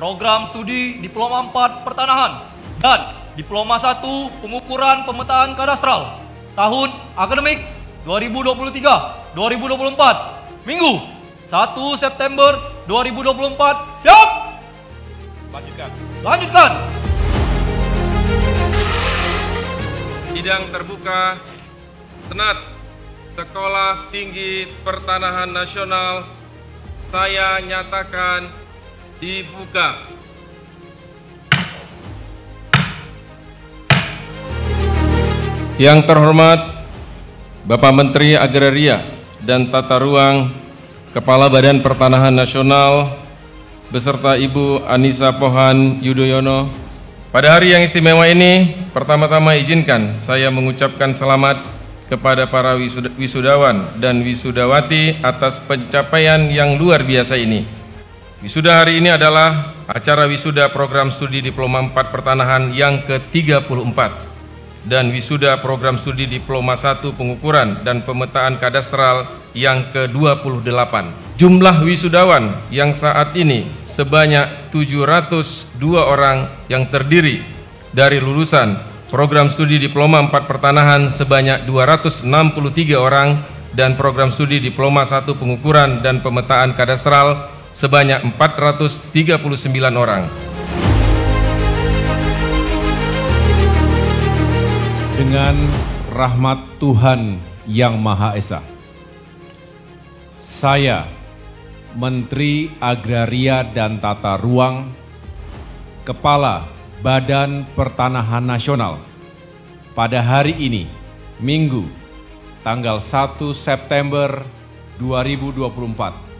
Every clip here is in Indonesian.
program studi Diploma 4 Pertanahan dan Diploma 1 Pengukuran Pemetaan Kadastral tahun akademik 2023-2024 Minggu 1 September 2024. Siap? Lanjutkan. Sidang terbuka Senat Sekolah Tinggi Pertanahan Nasional saya nyatakan dibuka. Yang terhormat Bapak Menteri Agraria dan Tata Ruang, Kepala Badan Pertanahan Nasional, beserta Ibu Anissa Pohan Yudhoyono. Pada hari yang istimewa ini, pertama-tama izinkan saya mengucapkan selamat kepada para wisudawan dan wisudawati atas pencapaian yang luar biasa ini. Wisuda hari ini adalah acara wisuda program studi Diploma 4 Pertanahan yang ke-34 dan wisuda program studi Diploma 1 Pengukuran dan Pemetaan Kadastral yang ke-28. Jumlah wisudawan yang saat ini sebanyak 702 orang yang terdiri dari lulusan program studi Diploma 4 Pertanahan sebanyak 263 orang dan program studi Diploma 1 Pengukuran dan Pemetaan Kadastral sebanyak 439 orang. Dengan rahmat Tuhan Yang Maha Esa, saya, Menteri Agraria dan Tata Ruang, Kepala Badan Pertanahan Nasional, pada hari ini, Minggu, tanggal 1 September 2024,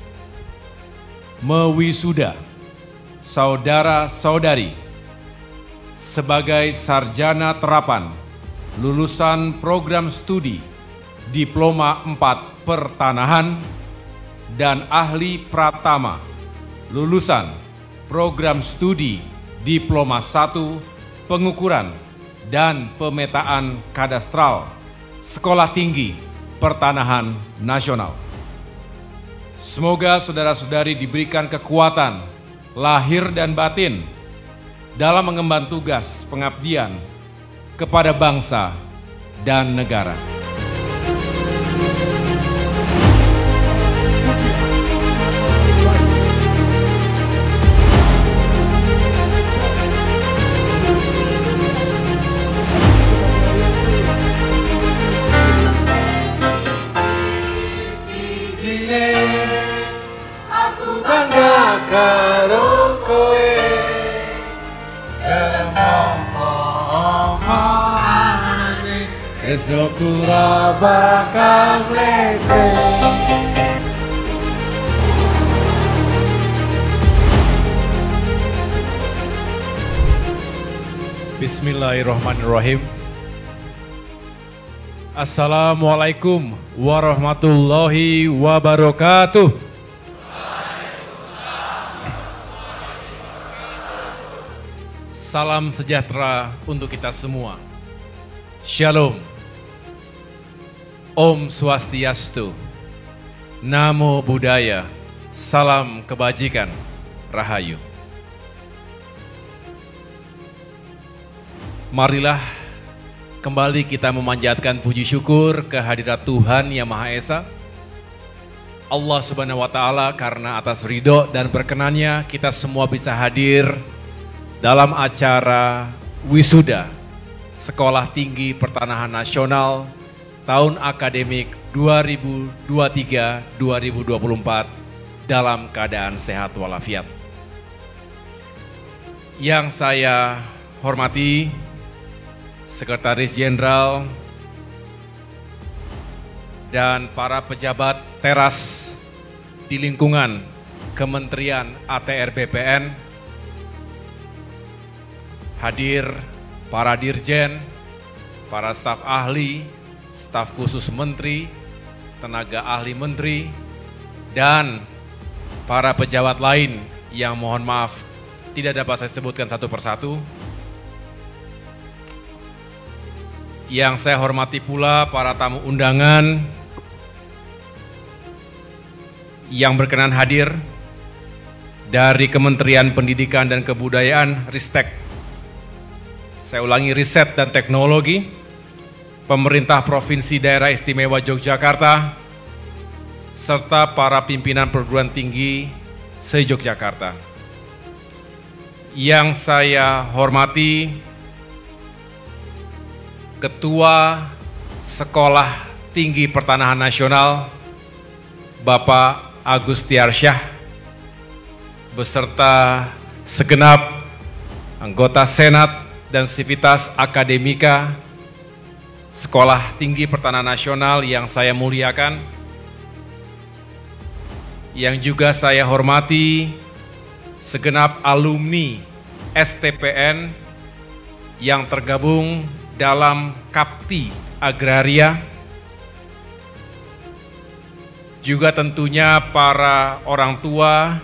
mewisuda saudara-saudari sebagai sarjana terapan lulusan program studi Diploma 4 Pertanahan dan ahli pratama lulusan program studi Diploma 1 Pengukuran dan Pemetaan Kadastral Sekolah Tinggi Pertanahan Nasional. Semoga saudara-saudari diberikan kekuatan lahir dan batin dalam mengemban tugas pengabdian kepada bangsa dan negara. Bismillahirrahmanirrahim. Assalamualaikum warahmatullahi wabarakatuh. Salam sejahtera untuk kita semua. Shalom. Om Swastiastu. Namo Buddhaya. Salam kebajikan. Rahayu. Marilah kembali kita memanjatkan puji syukur kehadirat Tuhan Yang Maha Esa, Allah Subhanahu wa Ta'ala, karena atas ridho dan berkenannya kita semua bisa hadir dalam acara wisuda Sekolah Tinggi Pertanahan Nasional tahun akademik 2023-2024 dalam keadaan sehat walafiat. Yang saya hormati Sekretaris Jenderal dan para pejabat teras di lingkungan Kementerian ATR BPN, hadir para dirjen, para staf ahli, staf khusus menteri, tenaga ahli menteri, dan para pejabat lain yang mohon maaf tidak dapat saya sebutkan satu persatu. Yang saya hormati pula para tamu undangan yang berkenan hadir dari Kementerian Pendidikan dan Kebudayaan, Ristek. Saya ulangi, Riset dan Teknologi, pemerintah Provinsi Daerah Istimewa Yogyakarta, serta para pimpinan perguruan tinggi se-Yogyakarta. Yang saya hormati Ketua Sekolah Tinggi Pertanahan Nasional, Bapak Agus Tiarsyah, beserta segenap anggota Senat dan Sivitas Akademika Sekolah Tinggi Pertanahan Nasional yang saya muliakan, yang juga saya hormati segenap alumni STPN yang tergabung dalam Kapti Agraria, juga tentunya para orang tua,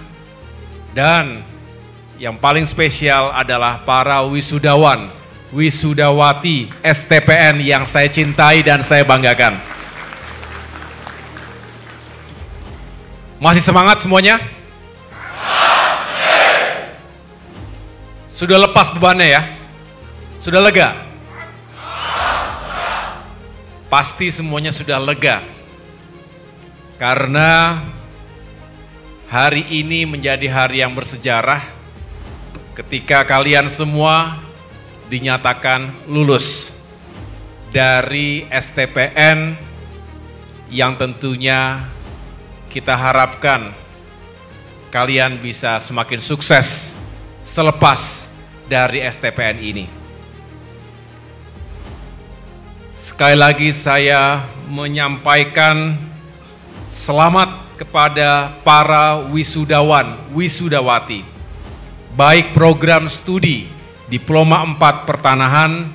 dan yang paling spesial adalah para wisudawan, wisudawati STPN yang saya cintai dan saya banggakan. Masih semangat semuanya? Sudah lepas bebannya ya? Sudah lega? Pasti semuanya sudah lega. Karena hari ini menjadi hari yang bersejarah ketika kalian semua dinyatakan lulus dari STPN yang tentunya kita harapkan kalian bisa semakin sukses selepas dari STPN ini. Sekali lagi saya menyampaikan selamat kepada para wisudawan, wisudawati, baik program studi Diploma 4 Pertanahan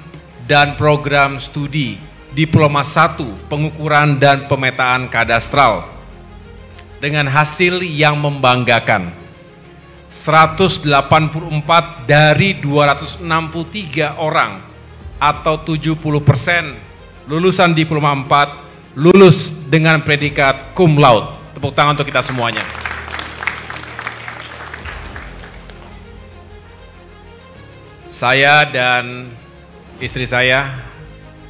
dan program studi Diploma 1 Pengukuran dan Pemetaan Kadastral, dengan hasil yang membanggakan. 184 dari 263 orang atau 70% lulusan Diploma 4 lulus dengan predikat cum laude. Tepuk tangan untuk kita semuanya. Saya dan istri saya,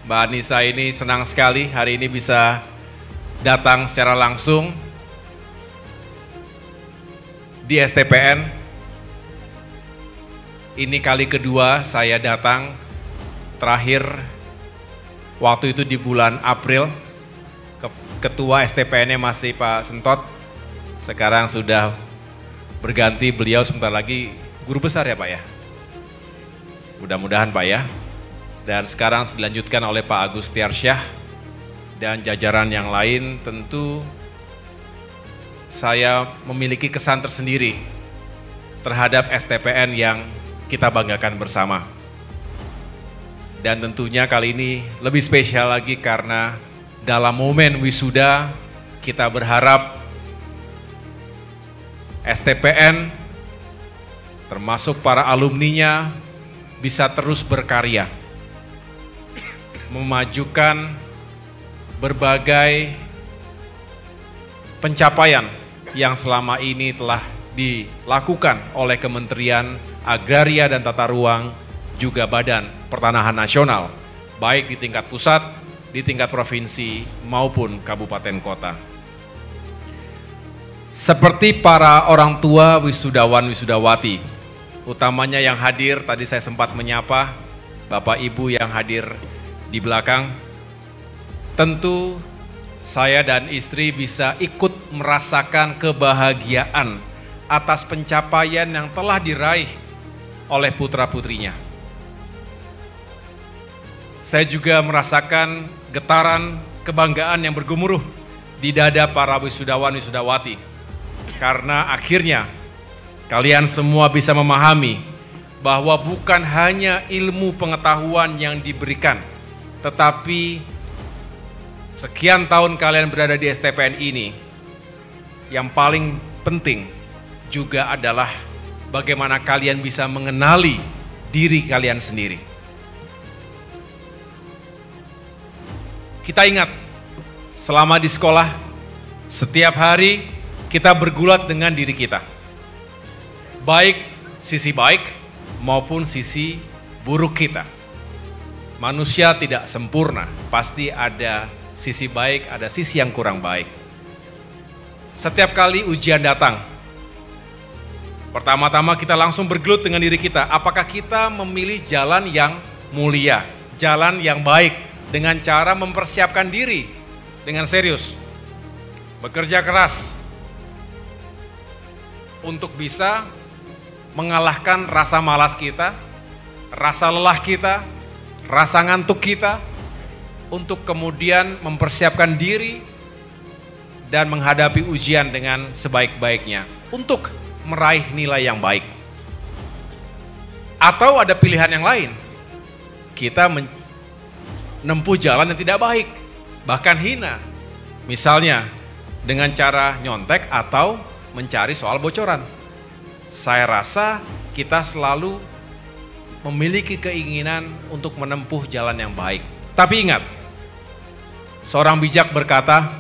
Mbak Anissa, ini senang sekali hari ini bisa datang secara langsung di STPN. Ini kali kedua saya datang, terakhir waktu itu di bulan April. Ketua STPN-nya masih Pak Sentot, sekarang sudah berganti, beliau sebentar lagi guru besar ya Pak ya? Mudah-mudahan Pak ya. Dan sekarang dilanjutkan oleh Pak Agus Tiarsyah dan jajaran yang lain. Tentu saya memiliki kesan tersendiri terhadap STPN yang kita banggakan bersama. Dan tentunya kali ini lebih spesial lagi karena dalam momen wisuda kita berharap STPN termasuk para alumninya bisa terus berkarya, memajukan berbagai pencapaian yang selama ini telah dilakukan oleh Kementerian Agraria dan Tata Ruang, juga Badan Pertanahan Nasional, baik di tingkat pusat, di tingkat provinsi maupun kabupaten kota. Seperti para orang tua wisudawan wisudawati, utamanya yang hadir, tadi saya sempat menyapa Bapak Ibu yang hadir di belakang, tentu saya dan istri bisa ikut merasakan kebahagiaan atas pencapaian yang telah diraih oleh putra-putrinya. Saya juga merasakan getaran kebanggaan yang bergemuruh di dada para wisudawan wisudawati, karena akhirnya kalian semua bisa memahami bahwa bukan hanya ilmu pengetahuan yang diberikan, tetapi sekian tahun kalian berada di STPN ini, yang paling penting juga adalah bagaimana kalian bisa mengenali diri kalian sendiri. Kita ingat, selama di sekolah, setiap hari kita bergulat dengan diri kita. baik sisi baik maupun sisi buruk kita. Manusia tidak sempurna, pasti ada sisi baik, ada sisi yang kurang baik. Setiap kali ujian datang, pertama-tama kita langsung bergelut dengan diri kita. Apakah kita memilih jalan yang mulia, jalan yang baik, dengan cara mempersiapkan diri dengan serius, bekerja keras untuk bisa mengalahkan rasa malas kita, rasa lelah kita, rasa ngantuk kita, untuk kemudian mempersiapkan diri dan menghadapi ujian dengan sebaik-baiknya untuk meraih nilai yang baik. Atau ada pilihan yang lain, kita menempuh jalan yang tidak baik, bahkan hina, misalnya dengan cara nyontek atau mencari soal bocoran. Saya rasa kita selalu memiliki keinginan untuk menempuh jalan yang baik. Tapi ingat, seorang bijak berkata,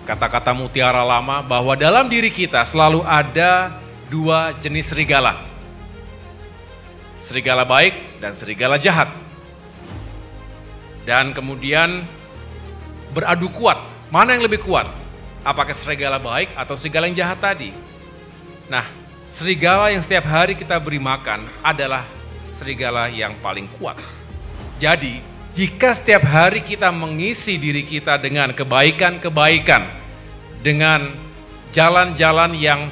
kata-kata mutiara lama, bahwa dalam diri kita selalu ada dua jenis serigala. Serigala baik dan serigala jahat. Dan kemudian beradu kuat, mana yang lebih kuat? Apakah serigala baik atau serigala yang jahat tadi? Nah, serigala yang setiap hari kita beri makan adalah serigala yang paling kuat. Jadi, jika setiap hari kita mengisi diri kita dengan kebaikan-kebaikan, dengan jalan-jalan yang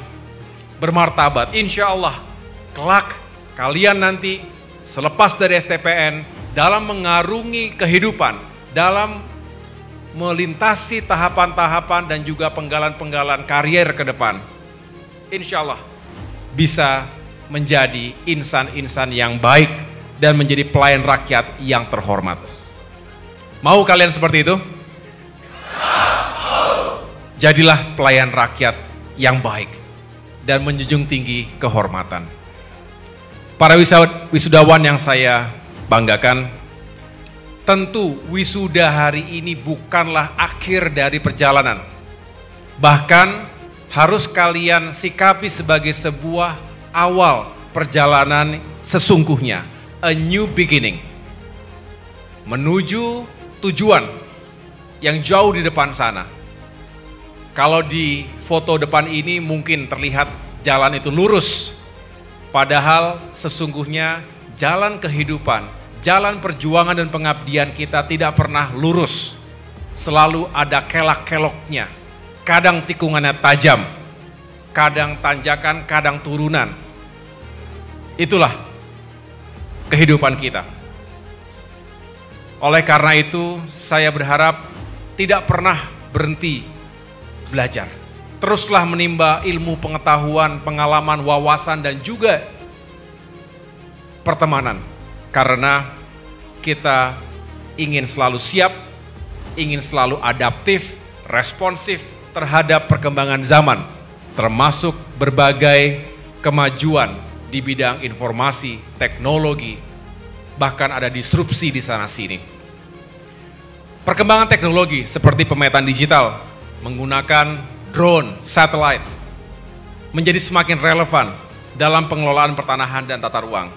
bermartabat, insya Allah, kelak kalian nanti selepas dari STPN, dalam mengarungi kehidupan, dalam melintasi tahapan-tahapan dan juga penggalan-penggalan karier ke depan, insya Allah bisa menjadi insan-insan yang baik dan menjadi pelayan rakyat yang terhormat. Mau kalian seperti itu? Jadilah pelayan rakyat yang baik dan menjunjung tinggi kehormatan. Para wisudawan yang saya banggakan, tentu wisuda hari ini bukanlah akhir dari perjalanan. Bahkan harus kalian sikapi sebagai sebuah awal perjalanan sesungguhnya, a new beginning, menuju tujuan yang jauh di depan sana. Kalau di foto depan ini mungkin terlihat jalan itu lurus, padahal sesungguhnya jalan kehidupan, jalan perjuangan dan pengabdian kita tidak pernah lurus. Selalu ada kelak-keloknya. Kadang tikungannya tajam, kadang tanjakan, kadang turunan. Itulah kehidupan kita. Oleh karena itu, saya berharap tidak pernah berhenti belajar. Teruslah menimba ilmu, pengetahuan, pengalaman, wawasan, dan juga pertemanan. Karena kita ingin selalu siap, ingin selalu adaptif, responsif terhadap perkembangan zaman, termasuk berbagai kemajuan di bidang informasi, teknologi, bahkan ada disrupsi di sana-sini. Perkembangan teknologi seperti pemetaan digital, menggunakan drone, satelit, menjadi semakin relevan dalam pengelolaan pertanahan dan tata ruang.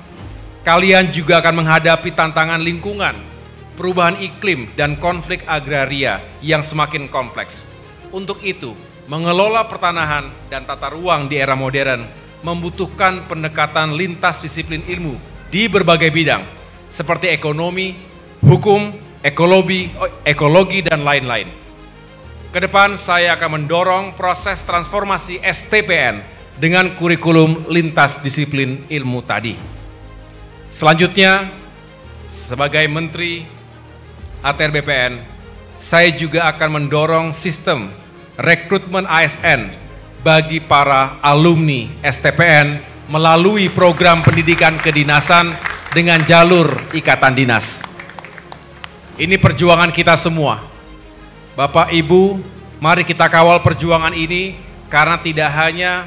Kalian juga akan menghadapi tantangan lingkungan, perubahan iklim, dan konflik agraria yang semakin kompleks. Untuk itu, mengelola pertanahan dan tata ruang di era modern membutuhkan pendekatan lintas disiplin ilmu di berbagai bidang, seperti ekonomi, hukum, ekologi, dan lain-lain. Kedepan saya akan mendorong proses transformasi STPN dengan kurikulum lintas disiplin ilmu tadi. Selanjutnya, sebagai Menteri ATR BPN, saya juga akan mendorong sistem rekrutmen ASN bagi para alumni STPN melalui program pendidikan kedinasan dengan jalur ikatan dinas. Ini perjuangan kita semua. Bapak Ibu, mari kita kawal perjuangan ini karena tidak hanya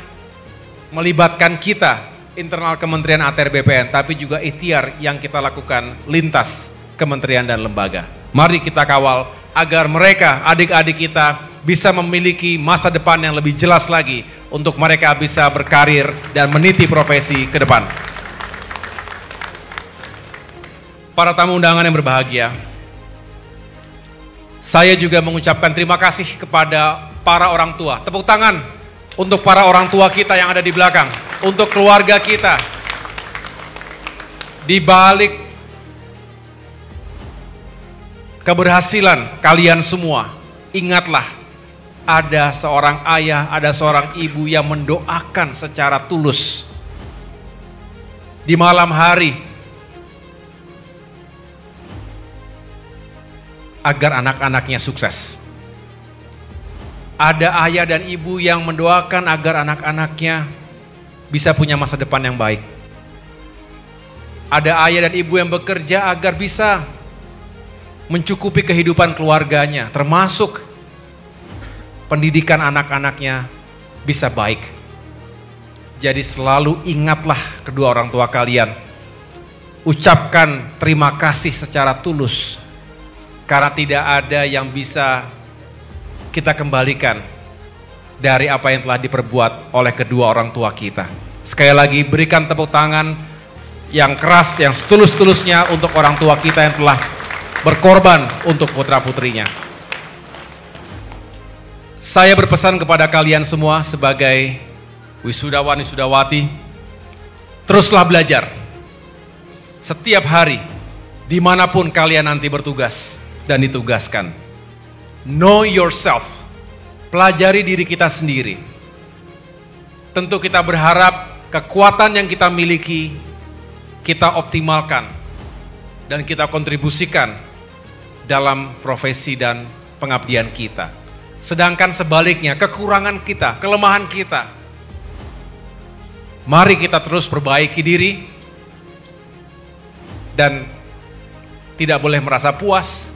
melibatkan kita internal Kementerian ATR BPN, tapi juga ikhtiar yang kita lakukan lintas kementerian dan lembaga. Mari kita kawal agar mereka, adik-adik kita, bisa memiliki masa depan yang lebih jelas lagi untuk mereka bisa berkarir dan meniti profesi ke depan. Para tamu undangan yang berbahagia, saya juga mengucapkan terima kasih kepada para orang tua. Tepuk tangan untuk para orang tua kita yang ada di belakang, untuk keluarga kita. Di balik keberhasilan kalian semua, ingatlah ada seorang ayah, ada seorang ibu yang mendoakan secara tulus di malam hari agar anak-anaknya sukses. Ada ayah dan ibu yang mendoakan agar anak-anaknya bisa punya masa depan yang baik. Ada ayah dan ibu yang bekerja agar bisa mencukupi kehidupan keluarganya, termasuk pendidikan anak-anaknya bisa baik. Jadi selalu ingatlah kedua orang tua kalian. Ucapkan terima kasih secara tulus. Karena tidak ada yang bisa kita kembalikan dari apa yang telah diperbuat oleh kedua orang tua kita. Sekali lagi berikan tepuk tangan yang keras, yang setulus-tulusnya untuk orang tua kita yang telah berkorban untuk putra-putrinya. Saya berpesan kepada kalian semua sebagai wisudawan wisudawati, teruslah belajar. Setiap hari, dimanapun kalian nanti bertugas dan ditugaskan. Know yourself, pelajari diri kita sendiri. Tentu kita berharap kekuatan yang kita miliki, kita optimalkan dan kita kontribusikan dalam profesi dan pengabdian kita. Sedangkan sebaliknya, kekurangan kita, kelemahan kita, mari kita terus perbaiki diri dan tidak boleh merasa puas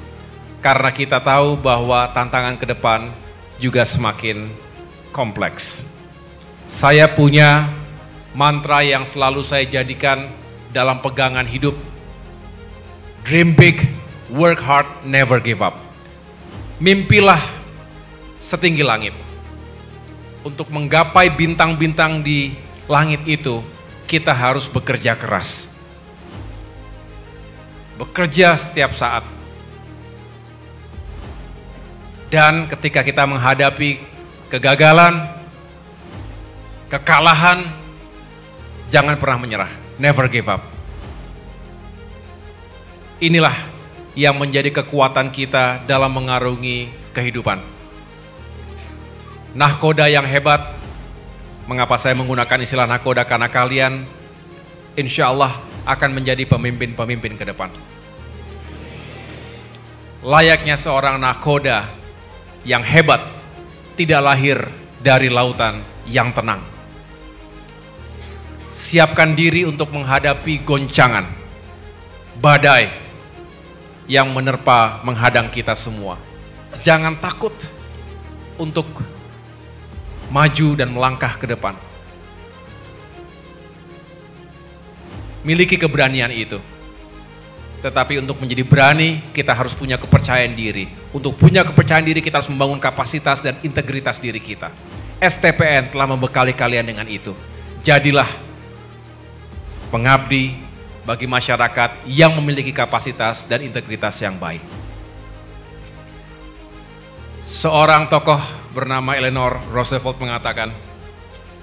karena kita tahu bahwa tantangan ke depan juga semakin kompleks. Saya punya mantra yang selalu saya jadikan dalam pegangan hidup. Dream big, work hard, never give up. Mimpilah setinggi langit. Untuk menggapai bintang-bintang di langit itu, kita harus bekerja keras. Bekerja setiap saat. Dan ketika kita menghadapi kegagalan, kekalahan, jangan pernah menyerah. Never give up. Inilah yang menjadi kekuatan kita dalam mengarungi kehidupan. Nahkoda yang hebat, mengapa saya menggunakan istilah nahkoda? Karena kalian insya Allah akan menjadi pemimpin-pemimpin ke depan. Layaknya seorang nahkoda yang hebat, tidak lahir dari lautan yang tenang. Siapkan diri untuk menghadapi goncangan, badai yang menerpa menghadang kita semua. Jangan takut untuk maju dan melangkah ke depan. Miliki keberanian itu. Tetapi untuk menjadi berani, kita harus punya kepercayaan diri. Untuk punya kepercayaan diri, kita harus membangun kapasitas dan integritas diri kita. STPN telah membekali kalian dengan itu. Jadilah pengabdi bagi masyarakat yang memiliki kapasitas dan integritas yang baik. Seorang tokoh bernama Eleanor Roosevelt mengatakan,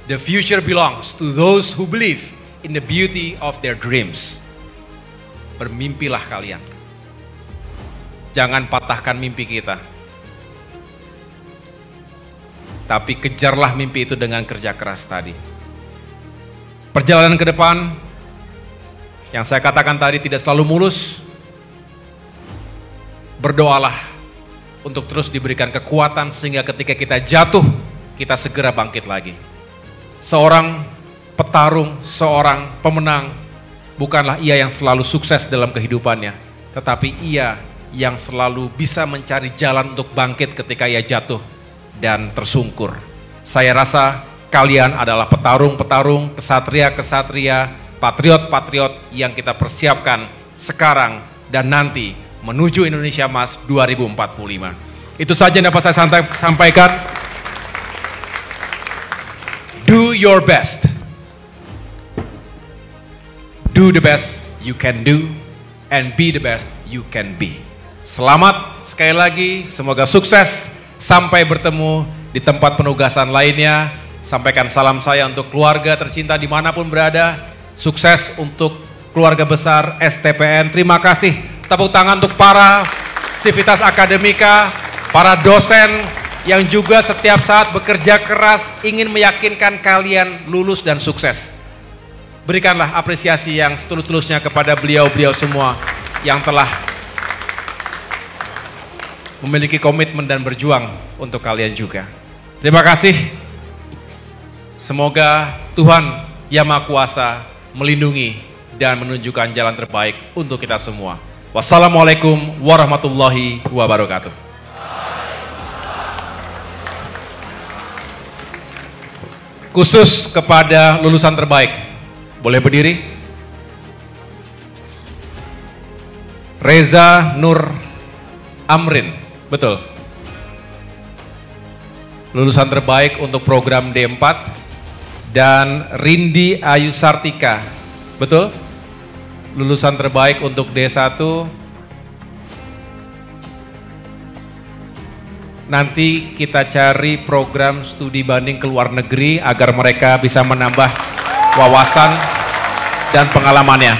"The future belongs to those who believe in the beauty of their dreams." Bermimpilah kalian. Jangan patahkan mimpi kita. Tapi kejarlah mimpi itu dengan kerja keras tadi. Perjalanan ke depan yang saya katakan tadi tidak selalu mulus. Berdoalah untuk terus diberikan kekuatan sehingga ketika kita jatuh, kita segera bangkit lagi. Seorang petarung, seorang pemenang, bukanlah ia yang selalu sukses dalam kehidupannya, tetapi ia yang selalu bisa mencari jalan untuk bangkit ketika ia jatuh dan tersungkur. Saya rasa kalian adalah petarung-petarung, kesatria-kesatria, patriot-patriot yang kita persiapkan sekarang dan nanti menuju Indonesia Emas 2045. Itu saja yang dapat saya sampaikan. Do your best. Do the best you can do and be the best you can be. Selamat sekali lagi, semoga sukses. Sampai bertemu di tempat penugasan lainnya. Sampaikan salam saya untuk keluarga tercinta dimanapun berada. Sukses untuk keluarga besar STPN. Terima kasih. Tepuk tangan untuk para sivitas akademika, para dosen yang juga setiap saat bekerja keras ingin meyakinkan kalian lulus dan sukses. Berikanlah apresiasi yang setulus-tulusnya kepada beliau-beliau semua yang telah memiliki komitmen dan berjuang untuk kalian juga. Terima kasih. Semoga Tuhan Yang Maha Kuasa melindungi dan menunjukkan jalan terbaik untuk kita semua. Wassalamualaikum warahmatullahi wabarakatuh. Khusus kepada lulusan terbaik, boleh berdiri? Reza Nur Amrin, betul. Lulusan terbaik untuk program D4. Dan Rindi Ayu Sartika, betul? Lulusan terbaik untuk D1. Nanti kita cari program studi banding ke luar negeri agar mereka bisa menambah wawasan dan pengalamannya.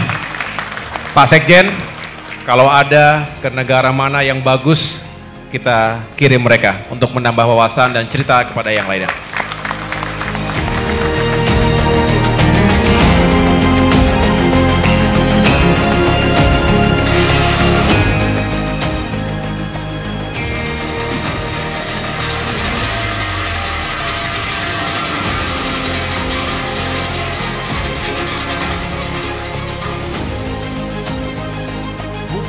Pak Sekjen, kalau ada ke negara mana yang bagus, kita kirim mereka untuk menambah wawasan dan cerita kepada yang lainnya.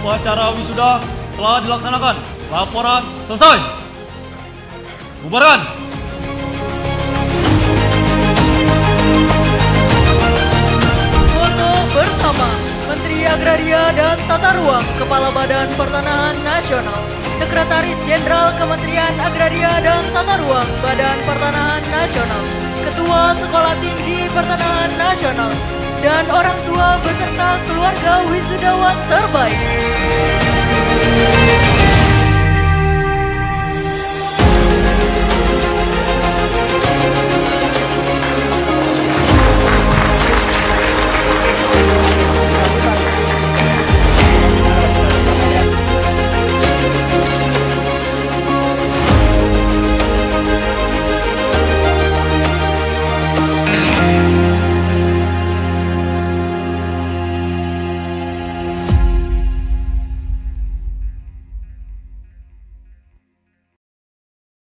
Upacara wisuda telah dilaksanakan. Laporan selesai. Bubaran. Foto bersama Menteri Agraria dan Tata Ruang, Kepala Badan Pertanahan Nasional, Sekretaris Jenderal Kementerian Agraria dan Tata Ruang Badan Pertanahan Nasional, Ketua Sekolah Tinggi Pertanahan Nasional, dan orang tua beserta keluarga wisudawan terbaik.